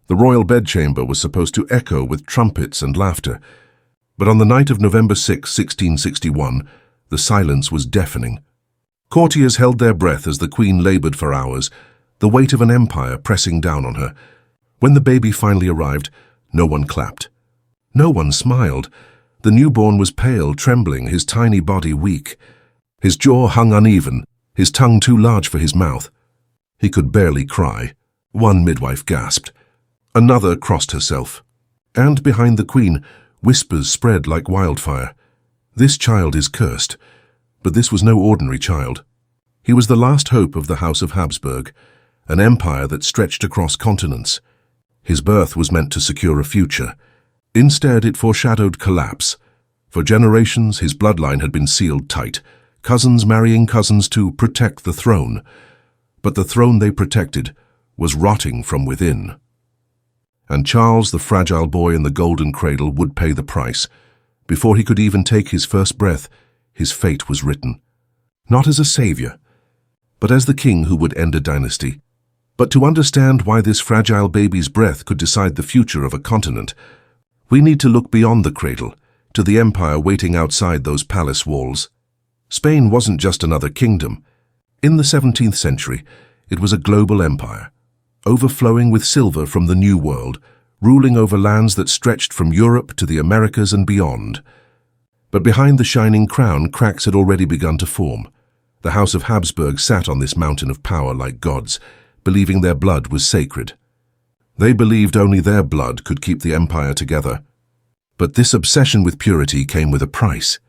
The royal bedchamber was supposed to echo with trumpets and laughter, but on the night of November 6, 1661, the silence was deafening. Courtiers held their breath as the Queen labored for hours, the weight of an empire pressing down on her. When the baby finally arrived, no one clapped. No one smiled. The newborn was pale, trembling, his tiny body weak. His jaw hung uneven, his tongue too large for his mouth. He could barely cry. One midwife gasped. Another crossed herself. And behind the Queen, whispers spread like wildfire. This child is cursed. But this was no ordinary child. He was the last hope of the House of Habsburg, an empire that stretched across continents. His birth was meant to secure a future. Instead, it foreshadowed collapse. For generations, his bloodline had been sealed tight, cousins marrying cousins to protect the throne. But the throne they protected was rotting from within. And Charles, the fragile boy in the golden cradle, would pay the price. Before he could even take his first breath, his fate was written. Not as a savior, but as the king who would end a dynasty. But to understand why this fragile baby's breath could decide the future of a continent, we need to look beyond the cradle, to the empire waiting outside those palace walls. Spain wasn't just another kingdom. In the 17th century, it was a global empire, overflowing with silver from the New World, ruling over lands that stretched from Europe to the Americas and beyond. But behind the shining crown, cracks had already begun to form. The House of Habsburg sat on this mountain of power like gods, believing their blood was sacred. They believed only their blood could keep the empire together. But this obsession with purity came with a price.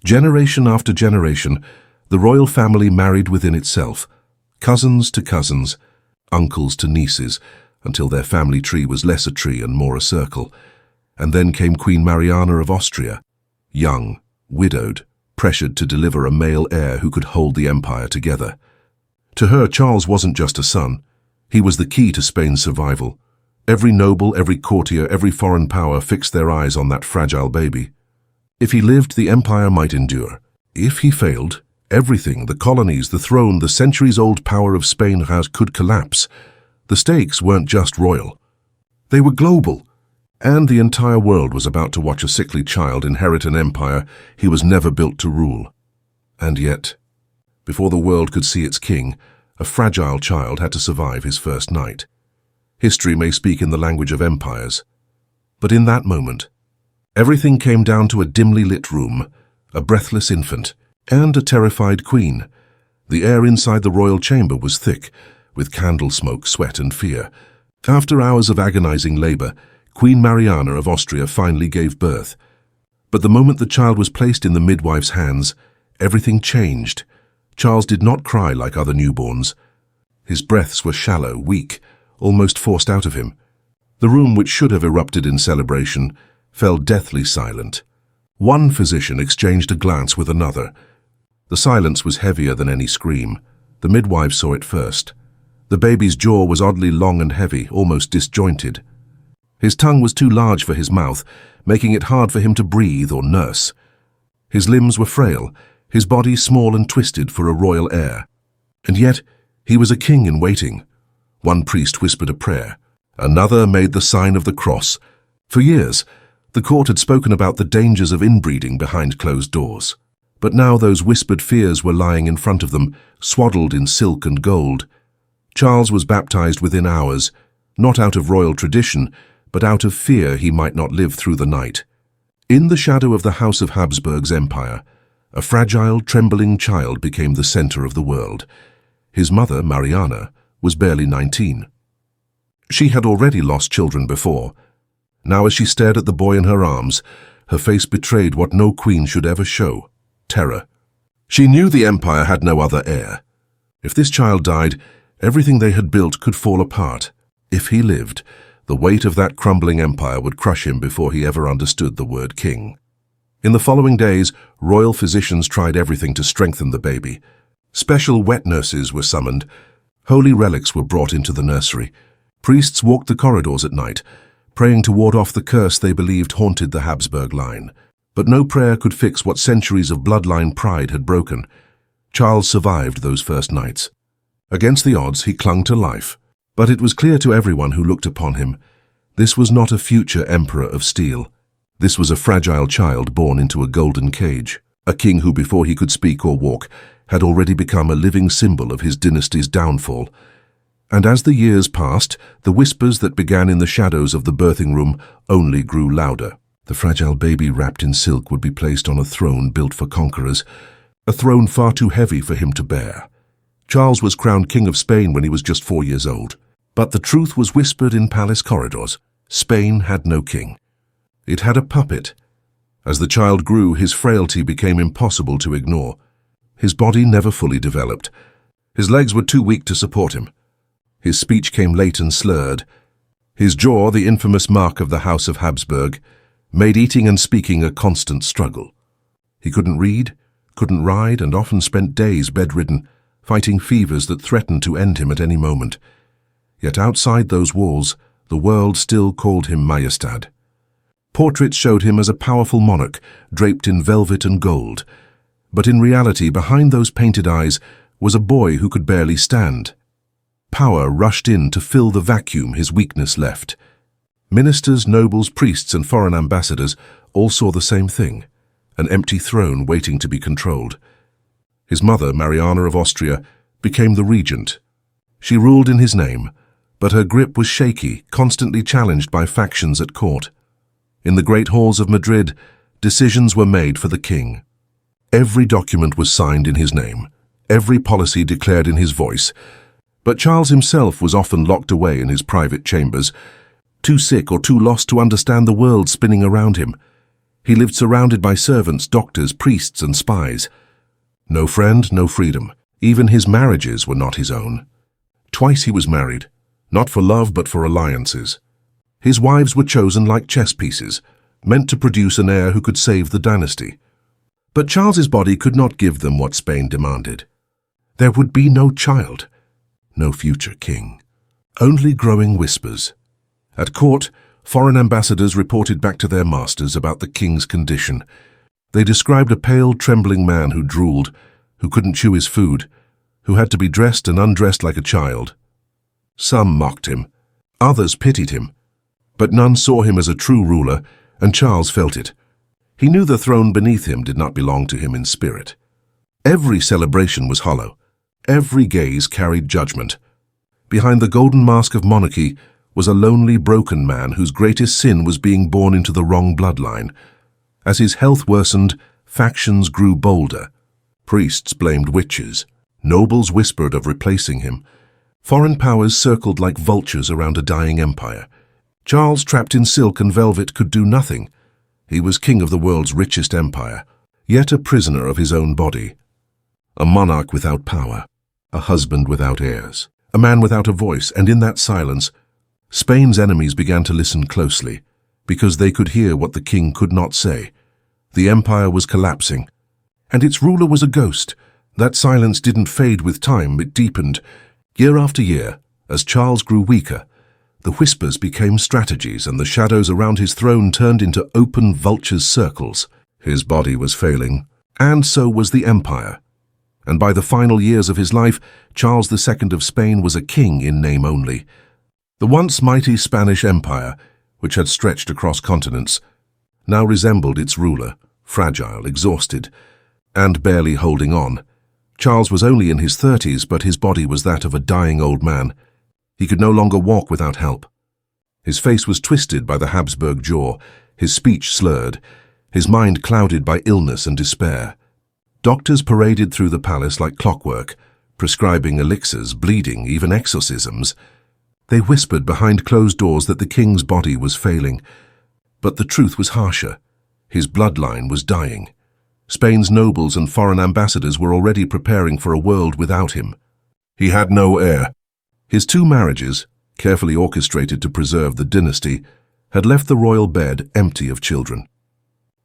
Generation after generation, the royal family married within itself, cousins to cousins, uncles to nieces, until their family tree was less a tree and more a circle. And then came Queen Mariana of Austria, young, widowed, pressured to deliver a male heir who could hold the empire together. To her, Charles wasn't just a son. He was the key to Spain's survival. Every noble, every courtier, every foreign power fixed their eyes on that fragile baby. If he lived, the empire might endure. If he failed, everything, the colonies, the throne, the centuries-old power of Spain could collapse. The stakes weren't just royal. They were global. And the entire world was about to watch a sickly child inherit an empire he was never built to rule. And yet, before the world could see its king, a fragile child had to survive his first night. History may speak in the language of empires, but in that moment, everything came down to a dimly lit room, a breathless infant, and a terrified queen. The air inside the royal chamber was thick, with candle smoke, sweat, and fear. After hours of agonizing labor, Queen Mariana of Austria finally gave birth. But the moment the child was placed in the midwife's hands, everything changed. Charles did not cry like other newborns. His breaths were shallow, weak, almost forced out of him. The room, which should have erupted in celebration, fell deathly silent. One physician exchanged a glance with another. The silence was heavier than any scream. The midwife saw it first. The baby's jaw was oddly long and heavy, almost disjointed. His tongue was too large for his mouth, making it hard for him to breathe or nurse. His limbs were frail, his body small and twisted for a royal heir. And yet, he was a king in waiting. One priest whispered a prayer. Another made the sign of the cross. For years, the court had spoken about the dangers of inbreeding behind closed doors. But now those whispered fears were lying in front of them, swaddled in silk and gold. Charles was baptized within hours, not out of royal tradition, but out of fear he might not live through the night. In the shadow of the House of Habsburg's empire, a fragile, trembling child became the center of the world. His mother, Mariana, was barely 19. She had already lost children before. Now as she stared at the boy in her arms, her face betrayed what no queen should ever show: terror. She knew the empire had no other heir. If this child died, everything they had built could fall apart. If he lived, the weight of that crumbling empire would crush him before he ever understood the word king. In the following days, royal physicians tried everything to strengthen the baby. Special wet nurses were summoned. Holy relics were brought into the nursery. Priests walked the corridors at night, praying to ward off the curse they believed haunted the Habsburg line. But no prayer could fix what centuries of bloodline pride had broken. Charles survived those first nights. Against the odds, he clung to life. But it was clear to everyone who looked upon him, This was not a future emperor of steel. This was a fragile child born into a golden cage, a king who, before he could speak or walk, had already become a living symbol of his dynasty's downfall. And as the years passed, the whispers that began in the shadows of the birthing room only grew louder. The fragile baby wrapped in silk would be placed on a throne built for conquerors, a throne far too heavy for him to bear. Charles was crowned King of Spain when he was just 4 years old. But the truth was whispered in palace corridors. Spain had no king. It had a puppet. As the child grew, his frailty became impossible to ignore. His body never fully developed. His legs were too weak to support him. His speech came late and slurred. His jaw, the infamous mark of the House of Habsburg, made eating and speaking a constant struggle. He couldn't read, couldn't ride, and often spent days bedridden, fighting fevers that threatened to end him at any moment. Yet outside those walls, the world still called him Majestad. Portraits showed him as a powerful monarch, draped in velvet and gold. But in reality, behind those painted eyes was a boy who could barely stand. Power rushed in to fill the vacuum his weakness left. Ministers, nobles, priests, and foreign ambassadors all saw the same thing, an empty throne waiting to be controlled. His mother, Mariana of Austria, became the regent. She ruled in his name, but her grip was shaky, constantly challenged by factions at court. In the great halls of Madrid, decisions were made for the king. Every document was signed in his name, every policy declared in his voice. But Charles himself was often locked away in his private chambers, too sick or too lost to understand the world spinning around him. He lived surrounded by servants, doctors, priests, and spies. No friend, no freedom. Even his marriages were not his own. Twice he was married, not for love but for alliances. His wives were chosen like chess pieces, meant to produce an heir who could save the dynasty. But Charles's body could not give them what Spain demanded. There would be no child, no future king. Only growing whispers. At court, foreign ambassadors reported back to their masters about the king's condition. They described a pale, trembling man who drooled, who couldn't chew his food, who had to be dressed and undressed like a child. Some mocked him, others pitied him, but none saw him as a true ruler, and Charles felt it. He knew the throne beneath him did not belong to him in spirit. Every celebration was hollow. Every gaze carried judgment. Behind the golden mask of monarchy was a lonely, broken man whose greatest sin was being born into the wrong bloodline. As his health worsened, factions grew bolder. Priests blamed witches. Nobles whispered of replacing him. Foreign powers circled like vultures around a dying empire. Charles, trapped in silk and velvet, could do nothing. He was king of the world's richest empire, yet a prisoner of his own body. A monarch without power, a husband without heirs, a man without a voice, and in that silence, Spain's enemies began to listen closely, because they could hear what the king could not say. The empire was collapsing, and its ruler was a ghost. That silence didn't fade with time, it deepened. Year after year, as Charles grew weaker, the whispers became strategies, and the shadows around his throne turned into open vultures' circles. His body was failing, and so was the empire. And by the final years of his life, Charles II of Spain was a king in name only. The once mighty Spanish Empire, which had stretched across continents, now resembled its ruler, fragile, exhausted, and barely holding on. Charles was only in his 30s, but his body was that of a dying old man. He could no longer walk without help. His face was twisted by the Habsburg jaw, his speech slurred, his mind clouded by illness and despair. Doctors paraded through the palace like clockwork, prescribing elixirs, bleeding, even exorcisms. They whispered behind closed doors that the king's body was failing. But the truth was harsher. His bloodline was dying. Spain's nobles and foreign ambassadors were already preparing for a world without him. He had no heir. His 2 marriages, carefully orchestrated to preserve the dynasty, had left the royal bed empty of children.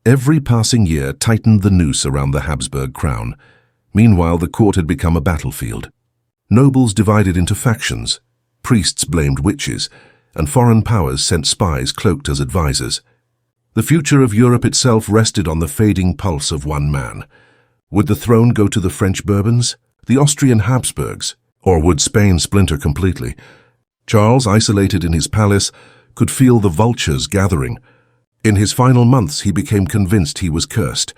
Every passing year tightened the noose around the Habsburg crown. Meanwhile, the court had become a battlefield. Nobles divided into factions, priests blamed witches, and foreign powers sent spies cloaked as advisors. The future of Europe itself rested on the fading pulse of one man. Would the throne go to the French Bourbons, the Austrian Habsburgs, or would Spain splinter completely? Charles, isolated in his palace, could feel the vultures gathering. In his final months, he became convinced he was cursed.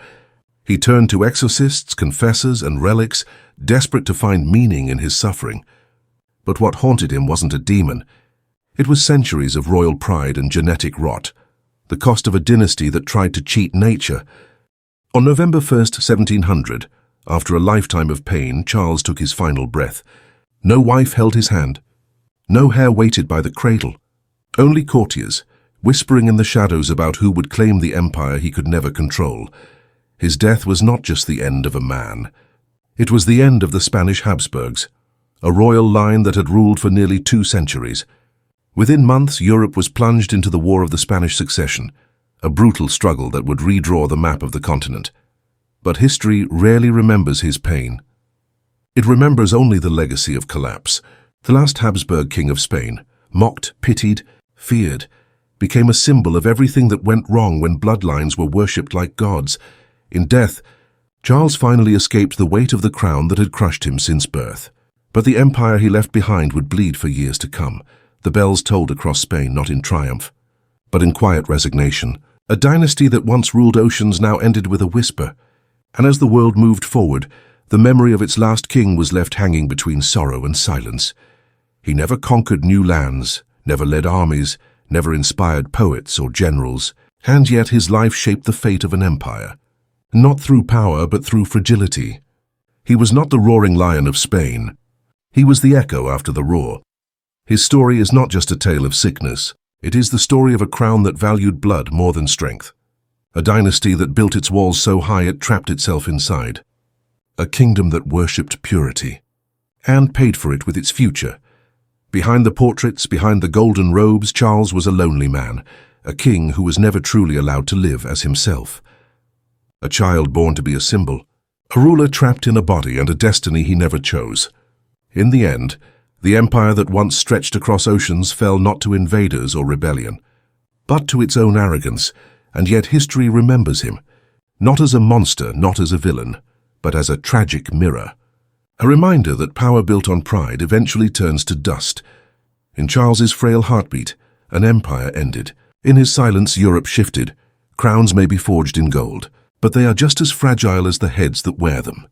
He turned to exorcists, confessors, and relics, desperate to find meaning in his suffering. But what haunted him wasn't a demon. It was centuries of royal pride and genetic rot, the cost of a dynasty that tried to cheat nature. On November 1st, 1700, after a lifetime of pain, Charles took his final breath. No wife held his hand. No heir waited by the cradle. Only courtiers, whispering in the shadows about who would claim the empire he could never control. His death was not just the end of a man. It was the end of the Spanish Habsburgs, a royal line that had ruled for nearly 2 centuries. Within months, Europe was plunged into the War of the Spanish Succession, a brutal struggle that would redraw the map of the continent. But history rarely remembers his pain. It remembers only the legacy of collapse. The last Habsburg king of Spain, mocked, pitied, feared, became a symbol of everything that went wrong when bloodlines were worshipped like gods. In death, Charles finally escaped the weight of the crown that had crushed him since birth. But the empire he left behind would bleed for years to come. The bells tolled across Spain, not in triumph, but in quiet resignation. A dynasty that once ruled oceans now ended with a whisper. And as the world moved forward, the memory of its last king was left hanging between sorrow and silence. He never conquered new lands, never led armies, never inspired poets or generals, and yet his life shaped the fate of an empire. Not through power, but through fragility. He was not the roaring lion of Spain. He was the echo after the roar. His story is not just a tale of sickness. It is the story of a crown that valued blood more than strength. A dynasty that built its walls so high it trapped itself inside. A kingdom that worshipped purity and paid for it with its future. Behind the portraits, behind the golden robes, Charles was a lonely man, a king who was never truly allowed to live as himself. A child born to be a symbol, a ruler trapped in a body and a destiny he never chose. In the end, the empire that once stretched across oceans fell not to invaders or rebellion, but to its own arrogance, and yet history remembers him, not as a monster, not as a villain, but as a tragic mirror. A reminder that power built on pride eventually turns to dust. In Charles's frail heartbeat, an empire ended. In his silence, Europe shifted. Crowns may be forged in gold, but they are just as fragile as the heads that wear them.